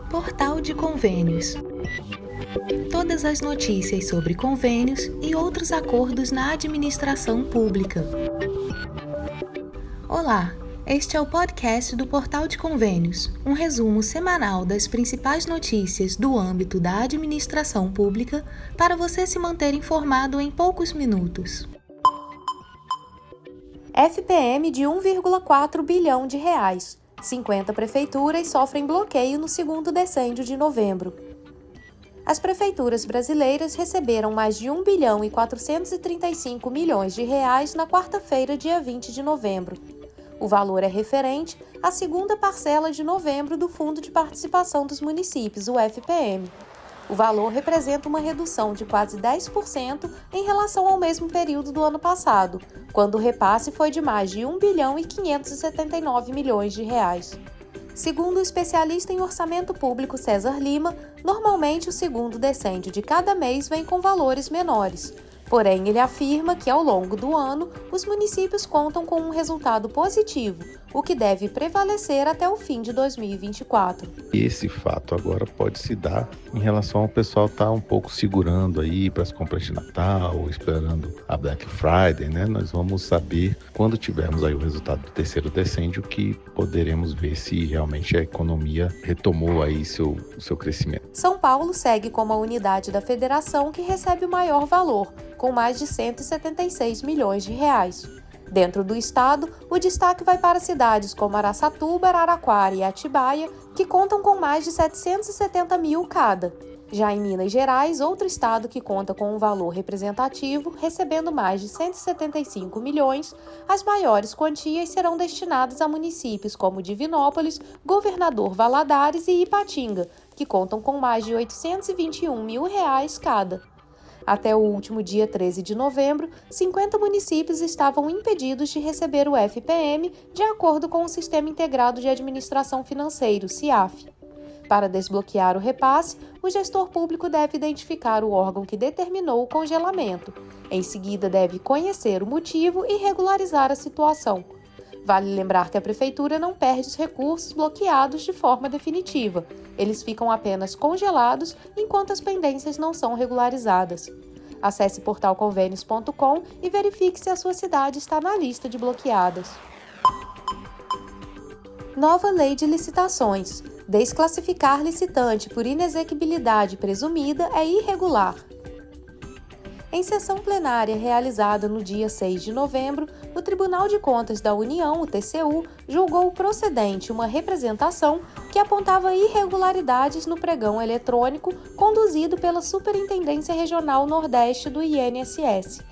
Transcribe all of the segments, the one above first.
Portal de Convênios. Todas as notícias sobre convênios e outros acordos na administração pública. Olá, este é o podcast do Portal de Convênios, um resumo semanal das principais notícias do âmbito da administração pública para você se manter informado em poucos minutos. FPM de 1,4 bilhão de reais. 50 prefeituras sofrem bloqueio no segundo decêndio de novembro. As prefeituras brasileiras receberam mais de 1 bilhão e 435 milhões de reais na quarta-feira, dia 20 de novembro. O valor é referente à segunda parcela de novembro do Fundo de Participação dos Municípios, o FPM. O valor representa uma redução de quase 10% em relação ao mesmo período do ano passado, quando o repasse foi de mais de 1 bilhão e 579 milhões de reais. Segundo o especialista em orçamento público César Lima, normalmente o segundo decêndio de cada mês vem com valores menores. Porém, ele afirma que, ao longo do ano, os municípios contam com um resultado positivo, o que deve prevalecer até o fim de 2024. E esse fato agora pode se dar em relação ao pessoal estar um pouco segurando aí para as compras de Natal, esperando a Black Friday, né? Nós vamos saber quando tivermos aí o resultado do terceiro decêndio que poderemos ver se realmente a economia retomou aí seu crescimento. São Paulo segue como a unidade da federação que recebe o maior valor, com mais de 176 milhões de reais. Dentro do estado, o destaque vai para cidades como Araçatuba, Araraquara e Atibaia, que contam com mais de 770 mil cada. Já em Minas Gerais, outro estado que conta com um valor representativo, recebendo mais de 175 milhões, as maiores quantias serão destinadas a municípios como Divinópolis, Governador Valadares e Ipatinga, que contam com mais de 821 mil reais cada. Até o último dia 13 de novembro, 50 municípios estavam impedidos de receber o FPM, de acordo com o Sistema Integrado de Administração Financeira, SIAF. Para desbloquear o repasse, o gestor público deve identificar o órgão que determinou o congelamento. Em seguida, deve conhecer o motivo e regularizar a situação. Vale lembrar que a Prefeitura não perde os recursos bloqueados de forma definitiva. Eles ficam apenas congelados enquanto as pendências não são regularizadas. Acesse portalconvênios.com e verifique se a sua cidade está na lista de bloqueadas. Nova Lei de Licitações. Desclassificar licitante por inexequibilidade presumida é irregular. Em sessão plenária realizada no dia 6 de novembro, o Tribunal de Contas da União, o TCU, julgou procedente uma representação que apontava irregularidades no pregão eletrônico conduzido pela Superintendência Regional Nordeste do INSS.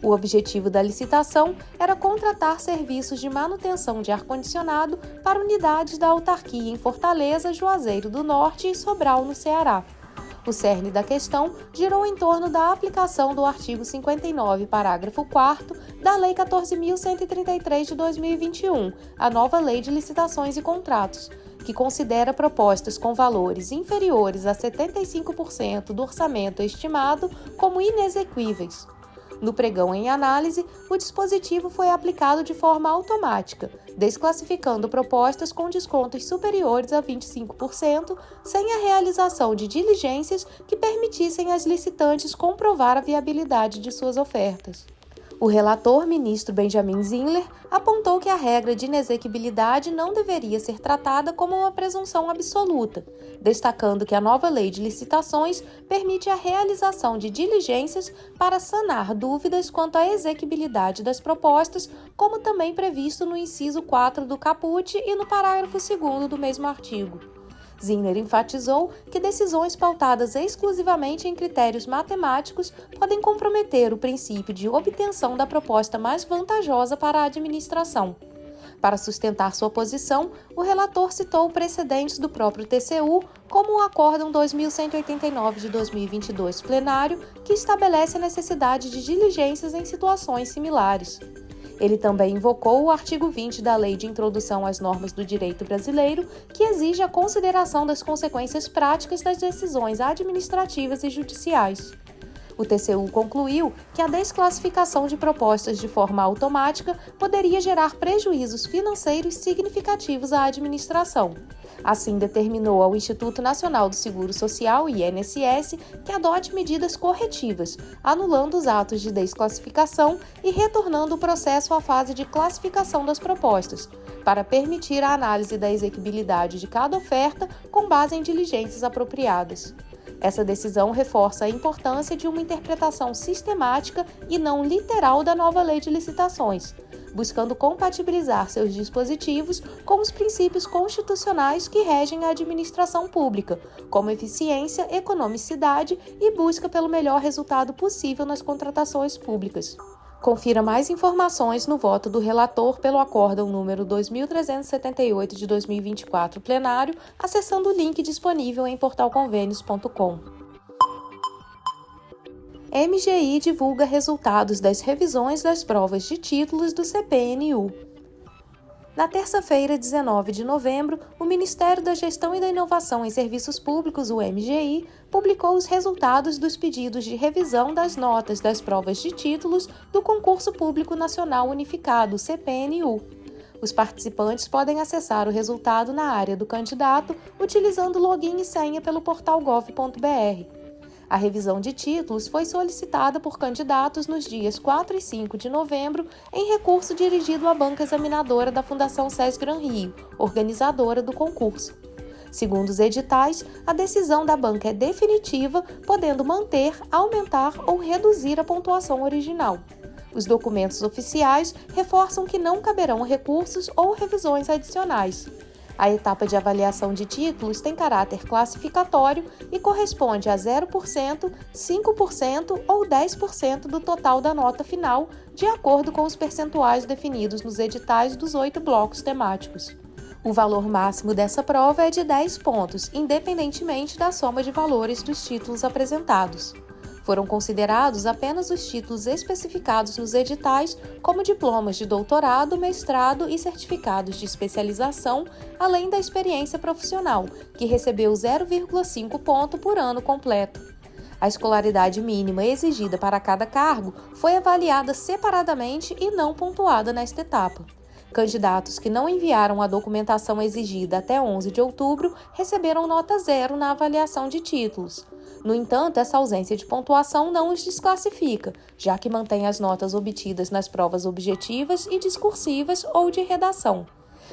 O objetivo da licitação era contratar serviços de manutenção de ar-condicionado para unidades da autarquia em Fortaleza, Juazeiro do Norte e Sobral, no Ceará. O cerne da questão girou em torno da aplicação do artigo 59, parágrafo 4º da Lei 14.133 de 2021, a nova Lei de Licitações e Contratos, que considera propostas com valores inferiores a 75% do orçamento estimado como inexequíveis. No pregão em análise, o dispositivo foi aplicado de forma automática, desclassificando propostas com descontos superiores a 25%, sem a realização de diligências que permitissem às licitantes comprovar a viabilidade de suas ofertas. O relator, ministro Benjamin Zinler, apontou que a regra de inexequibilidade não deveria ser tratada como uma presunção absoluta, destacando que a nova lei de licitações permite a realização de diligências para sanar dúvidas quanto à exequibilidade das propostas, como também previsto no inciso 4 do caput e no parágrafo 2º do mesmo artigo. Zinler enfatizou que decisões pautadas exclusivamente em critérios matemáticos podem comprometer o princípio de obtenção da proposta mais vantajosa para a administração. Para sustentar sua posição, o relator citou precedentes do próprio TCU, como o Acórdão 2189 de 2022 plenário, que estabelece a necessidade de diligências em situações similares. Ele também invocou o artigo 20 da Lei de Introdução às Normas do Direito Brasileiro, que exige a consideração das consequências práticas das decisões administrativas e judiciais. O TCU concluiu que a desclassificação de propostas de forma automática poderia gerar prejuízos financeiros significativos à administração. Assim, determinou ao Instituto Nacional do Seguro Social, INSS, que adote medidas corretivas, anulando os atos de desclassificação e retornando o processo à fase de classificação das propostas, para permitir a análise da exequibilidade de cada oferta com base em diligências apropriadas. Essa decisão reforça a importância de uma interpretação sistemática e não literal da nova lei de licitações, buscando compatibilizar seus dispositivos com os princípios constitucionais que regem a administração pública, como eficiência, economicidade e busca pelo melhor resultado possível nas contratações públicas. Confira mais informações no voto do relator pelo Acórdão número 2378 de 2024 plenário, acessando o link disponível em portalconvênios.com. MGI divulga resultados das revisões das provas de títulos do CPNU. Na terça-feira, 19 de novembro, o Ministério da Gestão e da Inovação em Serviços Públicos, o MGI, publicou os resultados dos pedidos de revisão das notas das provas de títulos do Concurso Público Nacional Unificado, CPNU. Os participantes podem acessar o resultado na área do candidato utilizando login e senha pelo portal gov.br. A revisão de títulos foi solicitada por candidatos nos dias 4 e 5 de novembro em recurso dirigido à banca examinadora da Fundação SESGRAN Rio, organizadora do concurso. Segundo os editais, a decisão da banca é definitiva, podendo manter, aumentar ou reduzir a pontuação original. Os documentos oficiais reforçam que não caberão recursos ou revisões adicionais. A etapa de avaliação de títulos tem caráter classificatório e corresponde a 0%, 5% ou 10% do total da nota final, de acordo com os percentuais definidos nos editais dos 8 blocos temáticos. O valor máximo dessa prova é de 10 pontos, independentemente da soma de valores dos títulos apresentados. Foram considerados apenas os títulos especificados nos editais, como diplomas de doutorado, mestrado e certificados de especialização, além da experiência profissional, que recebeu 0,5 ponto por ano completo. A escolaridade mínima exigida para cada cargo foi avaliada separadamente e não pontuada nesta etapa. Candidatos que não enviaram a documentação exigida até 11 de outubro receberam nota 0 na avaliação de títulos. No entanto, essa ausência de pontuação não os desclassifica, já que mantém as notas obtidas nas provas objetivas e discursivas ou de redação.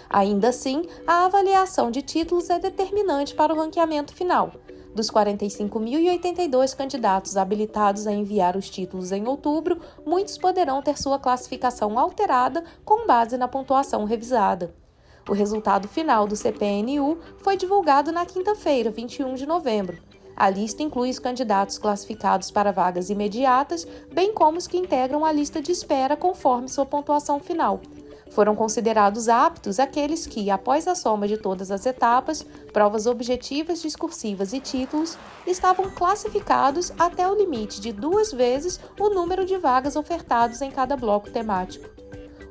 Ainda assim, a avaliação de títulos é determinante para o ranqueamento final. Dos 45.082 candidatos habilitados a enviar os títulos em outubro, muitos poderão ter sua classificação alterada com base na pontuação revisada. O resultado final do CPNU foi divulgado na quinta-feira, 21 de novembro. A lista inclui os candidatos classificados para vagas imediatas, bem como os que integram a lista de espera conforme sua pontuação final. Foram considerados aptos aqueles que, após a soma de todas as etapas, provas objetivas, discursivas e títulos, estavam classificados até o limite de 2 vezes o número de vagas ofertados em cada bloco temático.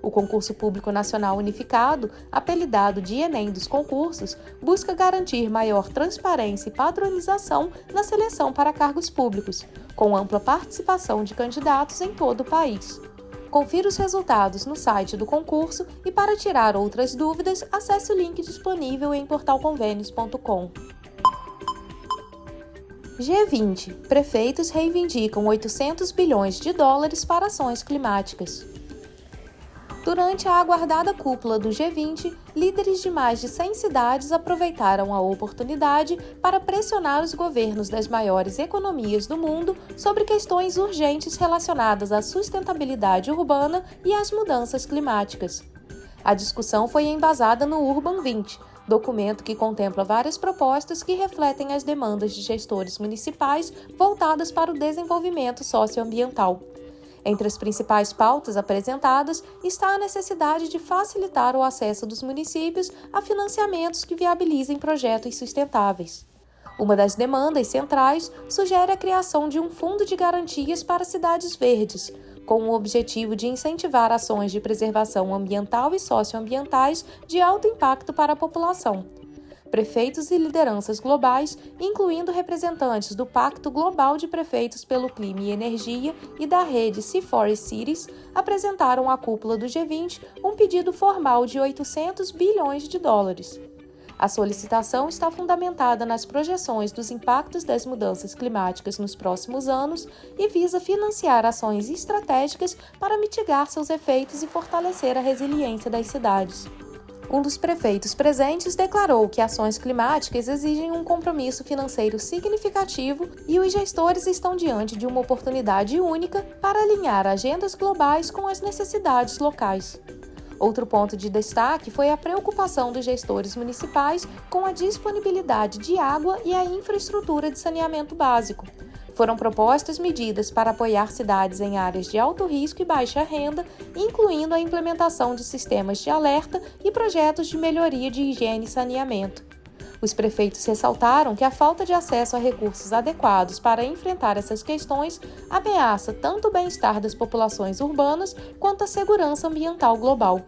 O Concurso Público Nacional Unificado, apelidado de Enem dos concursos, busca garantir maior transparência e padronização na seleção para cargos públicos, com ampla participação de candidatos em todo o país. Confira os resultados no site do concurso e, para tirar outras dúvidas, acesse o link disponível em portalconvênios.com. G20. Prefeitos reivindicam 800 bilhões de dólares para ações climáticas. Durante a aguardada cúpula do G20, líderes de mais de 100 cidades aproveitaram a oportunidade para pressionar os governos das maiores economias do mundo sobre questões urgentes relacionadas à sustentabilidade urbana e às mudanças climáticas. A discussão foi embasada no Urban 20, documento que contempla várias propostas que refletem as demandas de gestores municipais voltadas para o desenvolvimento socioambiental. Entre as principais pautas apresentadas está a necessidade de facilitar o acesso dos municípios a financiamentos que viabilizem projetos sustentáveis. Uma das demandas centrais sugere a criação de um fundo de garantias para cidades verdes, com o objetivo de incentivar ações de preservação ambiental e socioambientais de alto impacto para a população. prefeitos e lideranças globais, incluindo representantes do Pacto Global de Prefeitos pelo Clima e Energia e da rede C4 Cities, apresentaram à cúpula do G20 um pedido formal de 800 bilhões de dólares. A solicitação está fundamentada nas projeções dos impactos das mudanças climáticas nos próximos anos e visa financiar ações estratégicas para mitigar seus efeitos e fortalecer a resiliência das cidades. Um dos prefeitos presentes declarou que ações climáticas exigem um compromisso financeiro significativo e os gestores estão diante de uma oportunidade única para alinhar agendas globais com as necessidades locais. Outro ponto de destaque foi a preocupação dos gestores municipais com a disponibilidade de água e a infraestrutura de saneamento básico. Foram propostas medidas para apoiar cidades em áreas de alto risco e baixa renda, incluindo a implementação de sistemas de alerta e projetos de melhoria de higiene e saneamento. Os prefeitos ressaltaram que a falta de acesso a recursos adequados para enfrentar essas questões ameaça tanto o bem-estar das populações urbanas quanto a segurança ambiental global.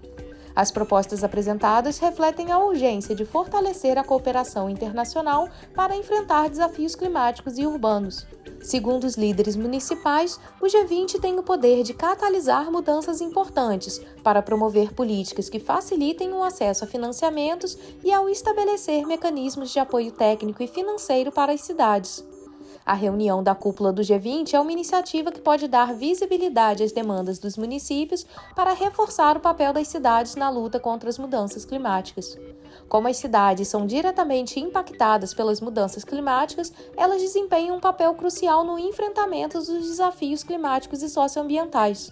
As propostas apresentadas refletem a urgência de fortalecer a cooperação internacional para enfrentar desafios climáticos e urbanos. Segundo os líderes municipais, o G20 tem o poder de catalisar mudanças importantes para promover políticas que facilitem o acesso a financiamentos e ao estabelecer mecanismos de apoio técnico e financeiro para as cidades. A reunião da cúpula do G20 é uma iniciativa que pode dar visibilidade às demandas dos municípios para reforçar o papel das cidades na luta contra as mudanças climáticas. Como as cidades são diretamente impactadas pelas mudanças climáticas, elas desempenham um papel crucial no enfrentamento dos desafios climáticos e socioambientais.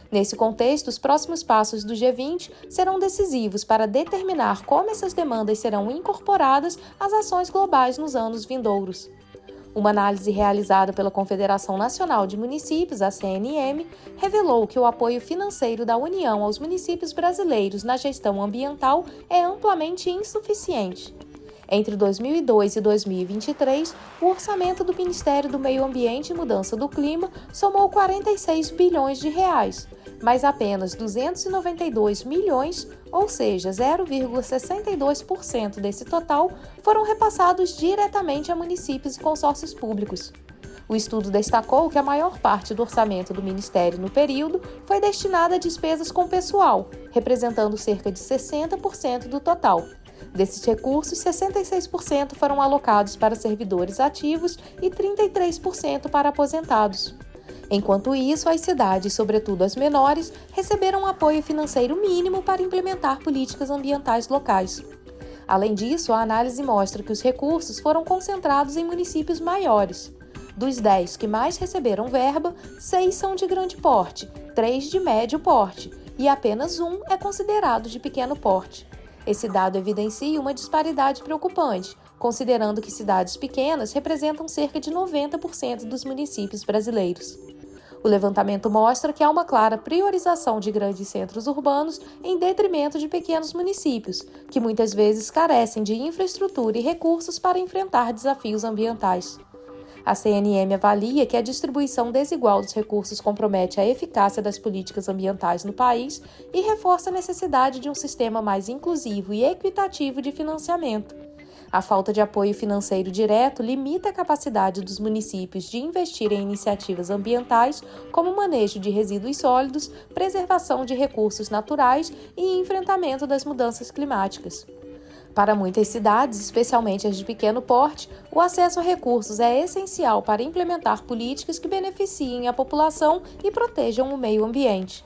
Nesse contexto, os próximos passos do G20 serão decisivos para determinar como essas demandas serão incorporadas às ações globais nos anos vindouros. Uma análise realizada pela Confederação Nacional de Municípios, a CNM, revelou que o apoio financeiro da União aos municípios brasileiros na gestão ambiental é amplamente insuficiente. Entre 2002 e 2023, o orçamento do Ministério do Meio Ambiente e Mudança do Clima somou 46 bilhões de reais, mas apenas 292 milhões, ou seja, 0,62% desse total, foram repassados diretamente a municípios e consórcios públicos. O estudo destacou que a maior parte do orçamento do Ministério no período foi destinada a despesas com pessoal, representando cerca de 60% do total. Desses recursos, 66% foram alocados para servidores ativos e 33% para aposentados. Enquanto isso, as cidades, sobretudo as menores, receberam apoio financeiro mínimo para implementar políticas ambientais locais. Além disso, a análise mostra que os recursos foram concentrados em municípios maiores. Dos 10 que mais receberam verba, 6 são de grande porte, 3 de médio porte e apenas 1 é considerado de pequeno porte. Esse dado evidencia uma disparidade preocupante, considerando que cidades pequenas representam cerca de 90% dos municípios brasileiros. O levantamento mostra que há uma clara priorização de grandes centros urbanos em detrimento de pequenos municípios, que muitas vezes carecem de infraestrutura e recursos para enfrentar desafios ambientais. A CNM avalia que a distribuição desigual dos recursos compromete a eficácia das políticas ambientais no país e reforça a necessidade de um sistema mais inclusivo e equitativo de financiamento. A falta de apoio financeiro direto limita a capacidade dos municípios de investir em iniciativas ambientais como manejo de resíduos sólidos, preservação de recursos naturais e enfrentamento das mudanças climáticas. Para muitas cidades, especialmente as de pequeno porte, o acesso a recursos é essencial para implementar políticas que beneficiem a população e protejam o meio ambiente.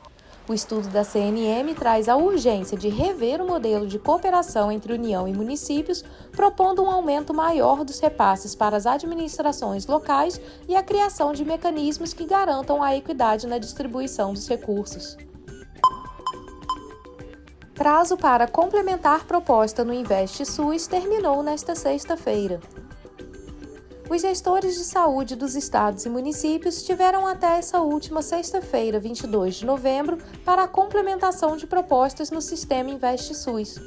O estudo da CNM traz a urgência de rever o modelo de cooperação entre União e municípios, propondo um aumento maior dos repasses para as administrações locais e a criação de mecanismos que garantam a equidade na distribuição dos recursos. Prazo para complementar proposta no InvestSUS terminou nesta sexta-feira. Os gestores de saúde dos estados e municípios tiveram até essa última sexta-feira, 22 de novembro, para a complementação de propostas no sistema InvestSUS.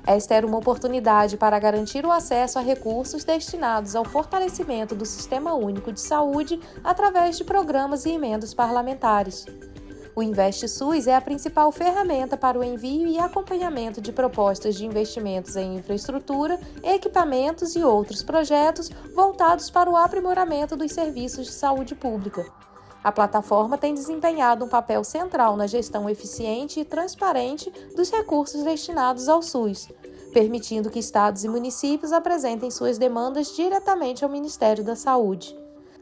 Esta era uma oportunidade para garantir o acesso a recursos destinados ao fortalecimento do Sistema Único de Saúde através de programas e emendas parlamentares. O InvestSUS é a principal ferramenta para o envio e acompanhamento de propostas de investimentos em infraestrutura, equipamentos e outros projetos voltados para o aprimoramento dos serviços de saúde pública. A plataforma tem desempenhado um papel central na gestão eficiente e transparente dos recursos destinados ao SUS, permitindo que estados e municípios apresentem suas demandas diretamente ao Ministério da Saúde.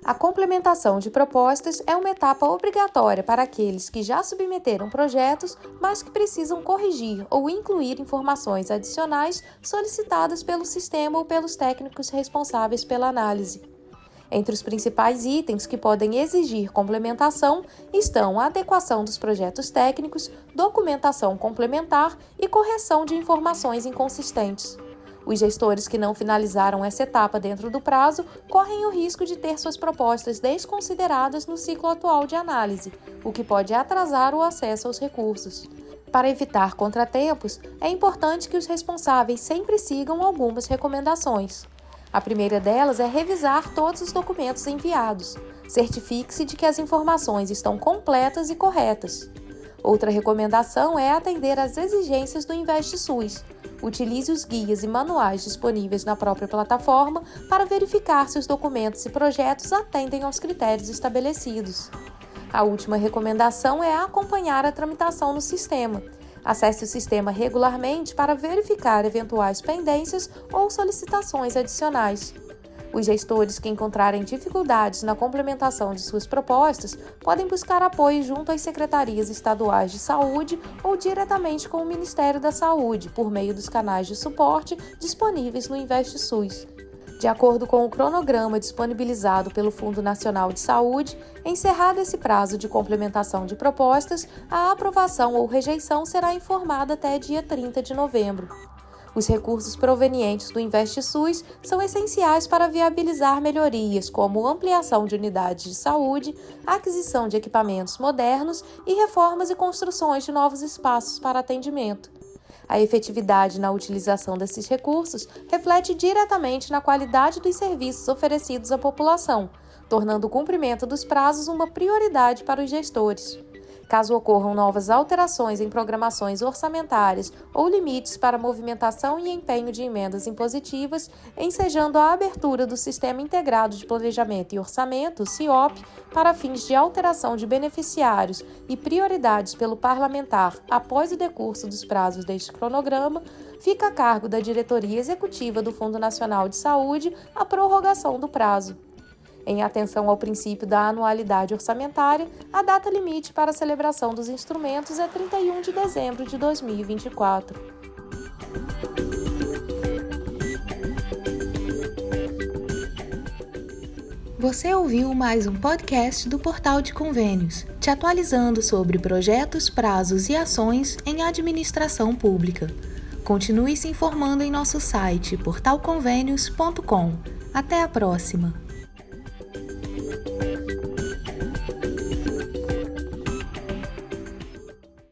A complementação de propostas é uma etapa obrigatória para aqueles que já submeteram projetos, mas que precisam corrigir ou incluir informações adicionais solicitadas pelo sistema ou pelos técnicos responsáveis pela análise. Entre os principais itens que podem exigir complementação estão a adequação dos projetos técnicos, documentação complementar e correção de informações inconsistentes. Os gestores que não finalizaram essa etapa dentro do prazo correm o risco de ter suas propostas desconsideradas no ciclo atual de análise, o que pode atrasar o acesso aos recursos. Para evitar contratempos, é importante que os responsáveis sempre sigam algumas recomendações. A primeira delas é revisar todos os documentos enviados. Certifique-se de que as informações estão completas e corretas. Outra recomendação é atender às exigências do InvestSUS. Utilize os guias e manuais disponíveis na própria plataforma para verificar se os documentos e projetos atendem aos critérios estabelecidos. A última recomendação é acompanhar a tramitação no sistema. Acesse o sistema regularmente para verificar eventuais pendências ou solicitações adicionais. Os gestores que encontrarem dificuldades na complementação de suas propostas podem buscar apoio junto às secretarias estaduais de saúde ou diretamente com o Ministério da Saúde, por meio dos canais de suporte disponíveis no InvestSUS. De acordo com o cronograma disponibilizado pelo Fundo Nacional de Saúde, encerrado esse prazo de complementação de propostas, a aprovação ou rejeição será informada até dia 30 de novembro. Os recursos provenientes do InvestSUS são essenciais para viabilizar melhorias como ampliação de unidades de saúde, aquisição de equipamentos modernos e reformas e construções de novos espaços para atendimento. A efetividade na utilização desses recursos reflete diretamente na qualidade dos serviços oferecidos à população, tornando o cumprimento dos prazos uma prioridade para os gestores. Caso ocorram novas alterações em programações orçamentárias ou limites para movimentação e empenho de emendas impositivas, ensejando a abertura do Sistema Integrado de Planejamento e Orçamento, SIOP, para fins de alteração de beneficiários e prioridades pelo parlamentar após o decurso dos prazos deste cronograma, fica a cargo da Diretoria Executiva do Fundo Nacional de Saúde a prorrogação do prazo. Em atenção ao princípio da anualidade orçamentária, a data limite para a celebração dos instrumentos é 31 de dezembro de 2024. Você ouviu mais um podcast do Portal de Convênios, te atualizando sobre projetos, prazos e ações em administração pública. Continue se informando em nosso site portalconvenios.com. Até a próxima!